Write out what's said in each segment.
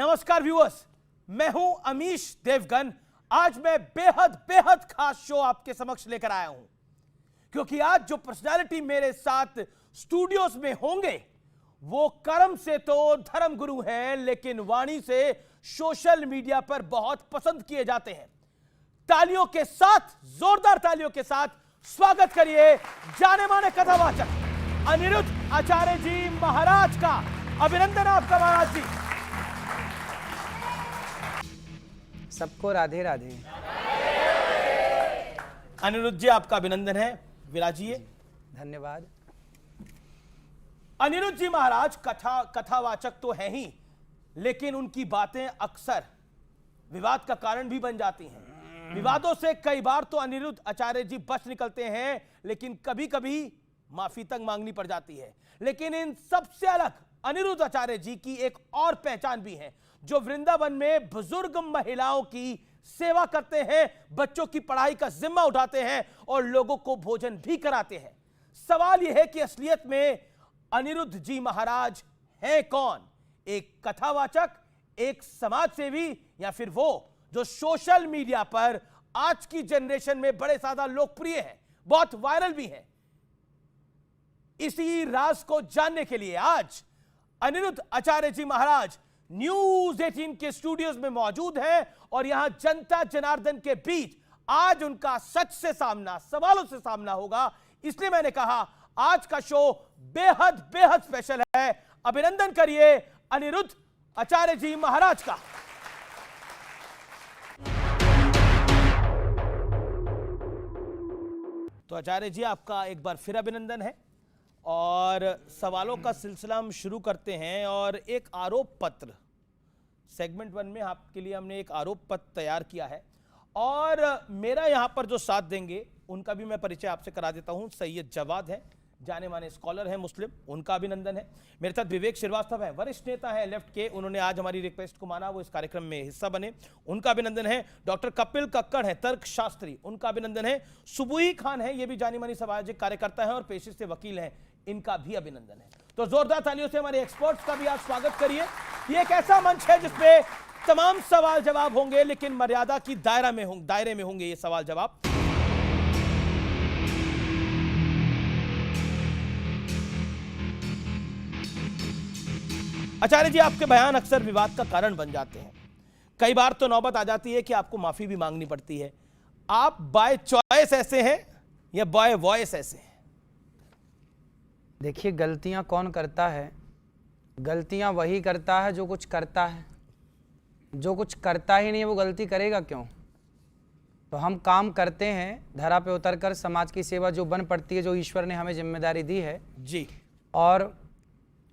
नमस्कार व्यूअर्स, मैं हूं अमीश देवगन। आज मैं बेहद बेहद खास शो आपके समक्ष लेकर आया हूं, क्योंकि आज जो पर्सनालिटी मेरे साथ स्टूडियोज में होंगे वो कर्म से तो धर्म गुरु हैं, लेकिन वाणी से सोशल मीडिया पर बहुत पसंद किए जाते हैं। तालियों के साथ, जोरदार तालियों के साथ स्वागत करिए जाने माने कथावाचक अनिरुद्ध आचार्य जी महाराज का। अभिनंदन आपका महाराज जी। सबको राधे राधे। अनिरुद्ध जी आपका अभिनंदन है, विराजिए। धन्यवाद। अनिरुद्ध जी महाराज कथावाचक तो हैं ही, लेकिन उनकी बातें अक्सर विवाद का कारण भी बन जाती हैं। विवादों से कई बार तो अनिरुद्ध आचार्य जी बच निकलते हैं, लेकिन कभी कभी माफी तक मांगनी पड़ जाती है। लेकिन इन सबसे अलग अनिरुद्ध आचार्य जी की एक और पहचान भी है, जो वृंदावन में बुजुर्ग महिलाओं की सेवा करते हैं, बच्चों की पढ़ाई का जिम्मा उठाते हैं और लोगों को भोजन भी कराते हैं। सवाल यह है कि असलियत में अनिरुद्ध जी महाराज हैं कौन? एक कथावाचक, एक समाज सेवी, या फिर वो जो सोशल मीडिया पर आज की जनरेशन में बड़े ज्यादा लोकप्रिय है, बहुत वायरल भी है? इसी राज को जानने के लिए आज अनिरुद्ध आचार्य जी महाराज न्यूज 18 के स्टूडियोज में मौजूद हैं और यहां जनता जनार्दन के बीच आज उनका सच से सामना, सवालों से सामना होगा। इसलिए मैंने कहा आज का शो बेहद बेहद स्पेशल है। अभिनंदन करिए अनिरुद्ध आचार्य जी महाराज का। तो आचार्य जी आपका एक बार फिर अभिनंदन है और सवालों का सिलसिला हम शुरू करते हैं। और एक आरोप पत्र सेगमेंट 1 में आपके लिए हमने एक आरोप पत्र तैयार किया है और मेरा यहां पर जो साथ देंगे उनका भी मैं परिचय आपसे करा देता हूं। सैयद जवाद है, जाने माने स्कॉलर है मुस्लिम, उनका अभिनंदन है। मेरे साथ विवेक श्रीवास्तव है, वरिष्ठ नेता है लेफ्ट के, उन्होंने आज हमारी रिक्वेस्ट को माना, वो इस कार्यक्रम में हिस्सा बने, उनका अभिनंदन है। डॉक्टर कपिल कक्कड़ है, तर्कशास्त्री, उनका अभिनंदन है। सुबुही खान है, ये भी जानी मानी सामाजिक कार्यकर्ता है और पेशे से वकील हैं, इनका भी अभिनंदन है। तो जोरदार तालियों से हमारे एक्सपर्ट्स का भी आप स्वागत करिए। ये एक ऐसा मंच है जिसमें तमाम सवाल जवाब होंगे, लेकिन मर्यादा की दायरे में होंगे ये सवाल जवाब। आचार्य जी, आपके बयान अक्सर विवाद का कारण बन जाते हैं। कई बार तो नौबत आ जाती है कि आपको माफी भी मांगनी पड़ती है। आप बाय चॉइस ऐसे हैं या बाय वॉइस ऐसे हैं? देखिए, गलतियां कौन करता है? गलतियां वही करता है जो कुछ करता है। जो कुछ करता ही नहीं है वो गलती करेगा क्यों? तो हम काम करते हैं धरा पे उतरकर, समाज की सेवा जो बन पड़ती है, जो ईश्वर ने हमें जिम्मेदारी दी है जी। और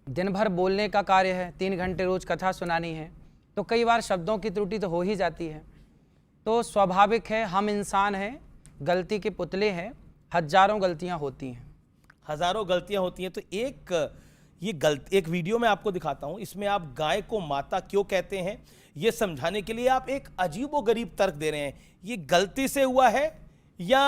दिन भर बोलने का कार्य है, 3 घंटे रोज कथा सुनानी है, तो कई बार शब्दों की त्रुटि तो हो ही जाती है। तो स्वाभाविक है, हम इंसान हैं, गलती के पुतले हैं, हजारों गलतियां होती हैं। हजारों गलतियां होती हैं। तो एक वीडियो मैं आपको दिखाता हूं, इसमें आप गाय को माता क्यों कहते हैं ये समझाने के लिए आप एक अजीबोगरीब तर्क दे रहे हैं। ये गलती से हुआ है या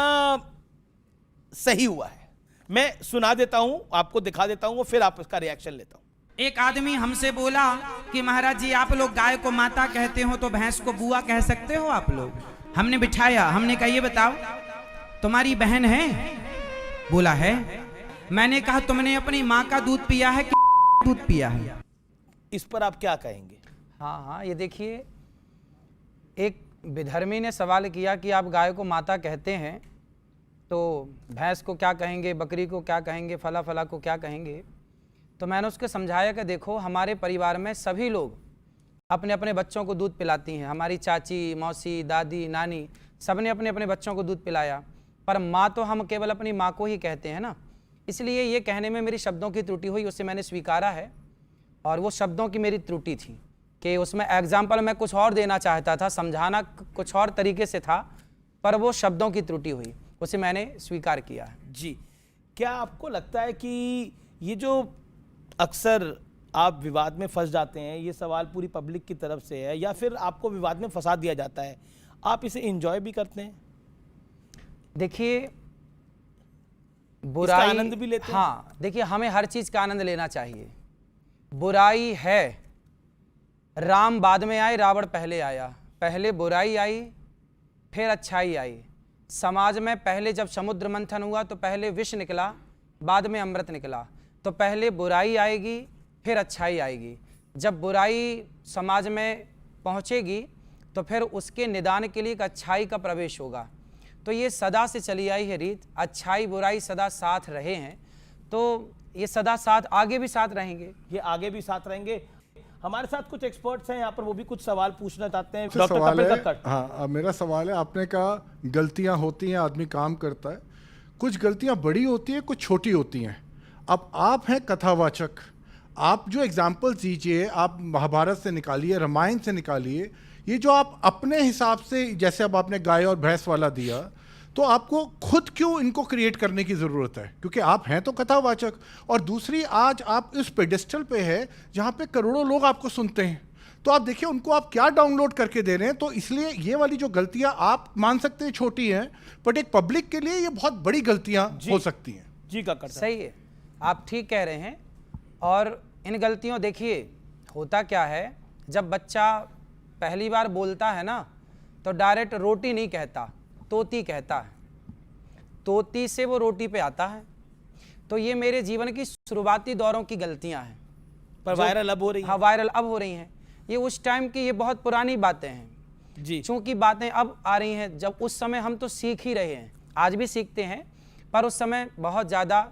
सही हुआ है? मैं सुना देता हूं, आपको दिखा देता हूं, फिर आप इसका रिएक्शन लेता हूं। एक आदमी हमसे बोला कि महाराज जी, आप लोग गाय को माता कहते हो तो भैंस को बुआ कह सकते हो आप लोग? हमने बिठाया, हमने कहा ये बताओ तुम्हारी बहन है? बोला है। मैंने कहा तुमने अपनी माँ का दूध पिया है कि दूध पिया है? इस पर आप क्या कहेंगे? हाँ, ये देखिए, एक विधर्मी ने सवाल किया कि आप गाय को माता कहते हैं तो भैंस को क्या कहेंगे, बकरी को क्या कहेंगे, फला फला को क्या कहेंगे? तो मैंने उसको समझाया कि देखो, हमारे परिवार में सभी लोग अपने अपने बच्चों को दूध पिलाती हैं। हमारी चाची, मौसी, दादी, नानी, सबने अपने अपने बच्चों को दूध पिलाया, पर माँ तो हम केवल अपनी माँ को ही कहते हैं ना। इसलिए ये कहने में मेरी शब्दों की त्रुटि हुई, उसे मैंने स्वीकारा है और वो शब्दों की मेरी त्रुटि थी कि उसमें एग्जाम्पल मैं कुछ और देना चाहता था, समझाना कुछ और तरीके से था, पर वो शब्दों की त्रुटि हुई, उसे मैंने स्वीकार किया है। जी, क्या आपको लगता है कि ये जो अक्सर आप विवाद में फंस जाते हैं, ये सवाल पूरी पब्लिक की तरफ से है या फिर आपको विवाद में फंसा दिया जाता है, आप इसे एंजॉय भी करते हैं? देखिए, बुराई आनंद भी लेते हैं? हाँ, देखिए, हमें हर चीज का आनंद लेना चाहिए। बुराई है राम बाद में आए, रावण पहले आया। पहले बुराई आई, फिर अच्छाई आई। समाज में पहले जब समुद्र मंथन हुआ तो पहले विष निकला, बाद में अमृत निकला। तो पहले बुराई आएगी, फिर अच्छाई आएगी। जब बुराई समाज में पहुंचेगी तो फिर उसके निदान के लिए एक अच्छाई का प्रवेश होगा। तो ये सदा से चली आई है रीत, अच्छाई बुराई सदा साथ रहे हैं, तो ये सदा साथ आगे भी साथ रहेंगे। ये आगे भी साथ रहेंगे। हमारे साथ कुछ एक्सपर्ट्स हैं यहाँ पर, वो भी कुछ सवाल पूछना चाहते हैं। सवाल डॉक्टर है, कपिल कक्कड़। हाँ मेरा सवाल है, आपने कहा गलतियां होती हैं, आदमी काम करता है, कुछ गलतियां बड़ी होती हैं, कुछ छोटी होती हैं। अब आप हैं कथावाचक, आप जो एग्जाम्पल्स दीजिए, आप महाभारत से निकालिए, रामायण से निकालिए, ये जो आप अपने हिसाब से, जैसे अब आपने गाय और भैंस वाला दिया, तो आपको खुद क्यों इनको क्रिएट करने की ज़रूरत है? क्योंकि आप हैं तो कथावाचक, और दूसरी आज आप इस पेडिस्टल पे है जहाँ पे करोड़ों लोग आपको सुनते हैं, तो आप देखिए उनको आप क्या डाउनलोड करके दे रहे हैं। तो इसलिए ये वाली जो गलतियाँ आप मान सकते हैं छोटी हैं, बट एक पब्लिक के लिए ये बहुत बड़ी गलतियाँ हो सकती हैं। जी कक्कड़ साहब। सही है, आप ठीक कह रहे हैं। और इन गलतियों, देखिए होता क्या है, जब बच्चा पहली बार बोलता है ना तो डायरेक्ट रोटी नहीं कहता, तोती कहता है। तोती से वो रोटी पे आता है। तो ये मेरे जीवन की शुरुआती दौरों की गलतियां हैं, पर वायरल अब हो रही है। हाँ, वायरल अब हो रही हैं। ये उस टाइम की, ये बहुत पुरानी बातें हैं जी। चूंकि बातें अब आ रही हैं, जब उस समय हम तो सीख ही रहे हैं, आज भी सीखते हैं, पर उस समय बहुत ज़्यादा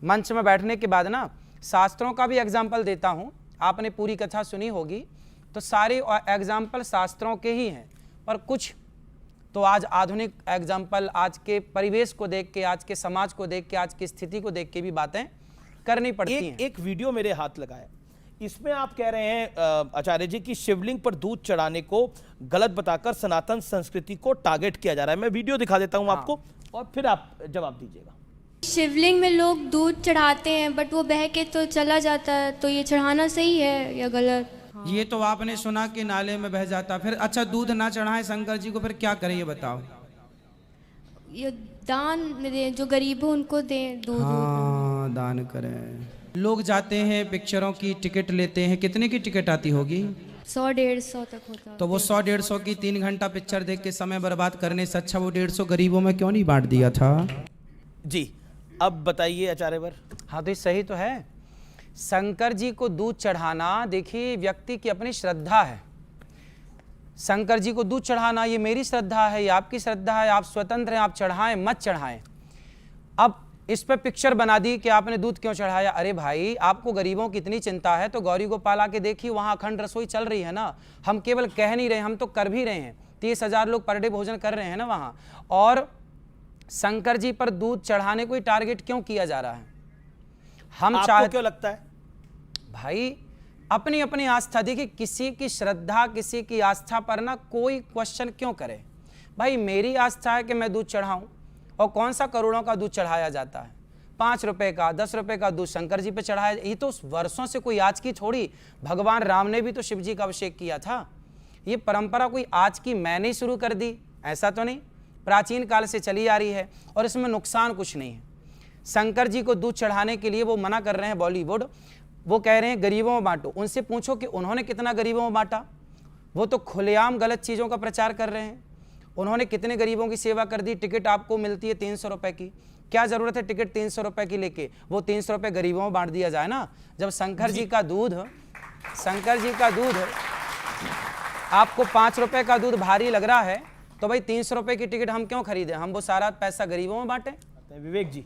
मंच में बैठने के बाद ना, शास्त्रों का भी एग्जाम्पल देता हूँ। आपने पूरी कथा सुनी होगी, तो सारे एग्जाम्पल शास्त्रों के ही हैं, पर कुछ तो आज आधुनिक एग्जाम्पल, आज के परिवेश को देख के, आज के समाज को देख के, आज की स्थिति को देख के भी बातें करनी पड़ती हैं। एक वीडियो मेरे हाथ लगा है, इसमें आप कह रहे हैं आचार्य जी कि शिवलिंग पर दूध चढ़ाने को गलत बताकर सनातन संस्कृति को टारगेट किया जा रहा है। मैं वीडियो दिखा देता हूं आपको, और फिर आप जवाब दीजिएगा। शिवलिंग में लोग दूध चढ़ाते हैं, बट वो बह के तो चला जाता है, तो ये चढ़ाना सही है या गलत? ये तो आपने सुना कि नाले में बह जाता। फिर अच्छा, दूध ना चढ़ाए शंकर जी को, फिर क्या करें ये बताओ? ये दान में दें, जो गरीब हो उनको दें दूध। हाँ, दान करें। लोग जाते हैं, पिक्चरों की टिकट लेते हैं, कितने की टिकट आती होगी? 100-150 तक होता है। तो वो 100-150 की 3 घंटा पिक्चर देख के समय बर्बाद करने से अच्छा वो 150 गरीबों में क्यों नहीं बांट दिया था? जी, अब बताइए आचार्यवर। हाँ, तो ये सही तो है। शंकर जी को दूध चढ़ाना, देखिए व्यक्ति की अपनी श्रद्धा है। शंकर जी को दूध चढ़ाना ये मेरी श्रद्धा है, ये आपकी श्रद्धा है, आप स्वतंत्र हैं, आप चढ़ाएं मत चढ़ाएं। अब इस पे पिक्चर बना दी कि आपने दूध क्यों चढ़ाया। अरे भाई, आपको गरीबों की इतनी चिंता है तो गौरी गोपाल आके देखिए, वहाँ अखंड रसोई चल रही है ना। हम केवल कह नहीं रहे, हम तो कर भी रहे हैं। 30,000 लोग पर डे भोजन कर रहे हैं ना वहाँ। और शंकर जी पर दूध चढ़ाने को ही टारगेट क्यों किया जा रहा है? हम आपको क्यों लगता है? भाई, अपनी अपनी आस्था, देखिए किसी की श्रद्धा, किसी की आस्था पर ना कोई क्वेश्चन क्यों करे। भाई, मेरी आस्था है कि मैं दूध चढ़ाऊं, और कौन सा करोड़ों का दूध चढ़ाया जाता है? 5 रुपए का, 10 रुपए का दूध शंकर जी पे चढ़ाया। ये तो वर्षों से, कोई आज की थोड़ी। भगवान राम ने भी तो शिव जी का अभिषेक किया था। ये परंपरा कोई आज की मैंने शुरू कर दी, ऐसा तो नहीं, प्राचीन काल से चली आ रही है, और इसमें नुकसान कुछ नहीं है। शंकर जी को दूध चढ़ाने के लिए वो मना कर रहे हैं बॉलीवुड, वो कह रहे हैं गरीबों में बांटो। उनसे पूछो कि उन्होंने कितना गरीबों में बांटा। वो तो खुलेआम गलत चीज़ों का प्रचार कर रहे हैं। उन्होंने कितने गरीबों की सेवा कर दी। टिकट आपको मिलती है 300 रुपए की, क्या ज़रूरत है टिकट 300 रुपए की लेके? वो 300 रुपये गरीबों में बांट दिया जाए ना। जब शंकर जी का दूध आपको 5 रुपए का दूध भारी लग रहा है, तो भाई 300 रुपए की टिकट हम क्यों खरीदें? हम वो सारा पैसा गरीबों में बांटें। विवेक जी।